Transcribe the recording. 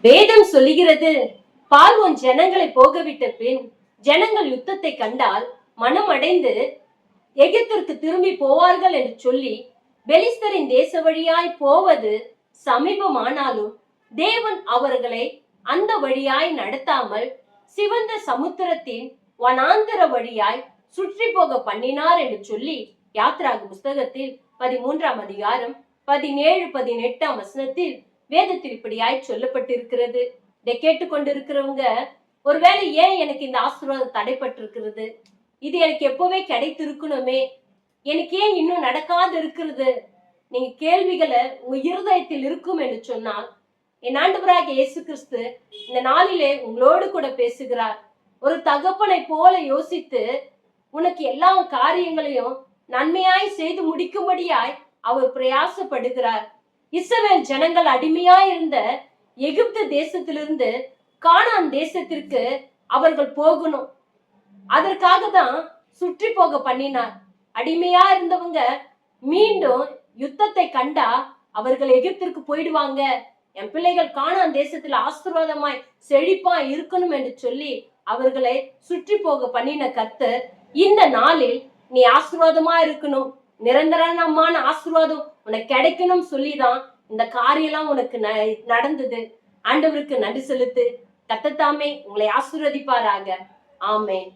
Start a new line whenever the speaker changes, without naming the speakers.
வேதம் சொல்லுகிறது, பார்வோன் ஜனங்களை போகவிட்ட பின் ஜனங்கள் யுத்தத்தை கண்டால் மனம் அடைந்து எகிப்திற்கு திரும்பி போவார்கள் என்று சொல்லி பெலிஸ்தரின் தேச வழியாய் போவது சமீபமானாலும் தேவன் அவர்களை அந்த வழியாய் நடத்தாமல் சிவந்த சமுத்திரத்தின் வனாந்தர வழியாய் சுற்றி போக பண்ணினார் என்று சொல்லி யாத்ராகு புஸ்தகத்தில் 13ஆம் அதிகாரம் 17-18 வசனத்தில் வேதத்தில் இப்படியாய் சொல்லப்பட்டிருக்கிறது. இதை கேட்டுக்கொண்டிருக்கிறவங்க, ஒருவேளை ஏன் எனக்கு இந்த ஆசீர்வாதம் தடைப்பட்டிருக்கிறது, இது எனக்கு எப்பவே கிடைத்திருக்கணுமே, எனக்கு ஏன் இன்னும் நடக்காது இருக்கிறது, நீங்க கேள்விகளை உங்க இருதயத்தில் இருக்கும் என்று சொன்னால், என் ஆண்டவராகிய இயேசு கிறிஸ்து இந்த நாளிலே உங்களோடு கூட பேசுகிறார். ஒரு தகப்பனை போல யோசித்து உனக்கு எல்லா காரியங்களையும் நன்மையாய் செய்து முடிக்கும்படியாய் அவர் பிரயாசப்படுகிறார். இஸ்ரவேல் ஜனங்கள் அடிமையாய் இருந்த எகிப்து தேசத்திலிருந்து கானான் தேசத்திற்கு அவர்கள் போகணும். அதற்காக தான் சுற்றி போக பண்ணினார். அடிமையா இருந்தவங்க மீண்டும் யுத்தத்தை கண்டா அவர்கள் எகிப்திற்கு போயிடுவாங்க, என் பிள்ளைகள் கானான் தேசத்துல ஆசீர்வாதமாய் செழிப்பா இருக்கணும் என்று சொல்லி அவர்களை சுற்றி போக பண்ணின கர்த்தர் இந்த நாளில் நீ ஆசீர்வாதமா இருக்கணும், நிரந்தரமான ஆசீர்வாதம் உனக்கு கிடைக்கணும் சொல்லிதான் இந்த காரியெல்லாம் உனக்கு நடந்தது. ஆண்டவருக்கு நன்றி செலுத்து. கர்த்தர் தாமே உங்களை ஆசீர்வதிப்பாராக. ஆமென்.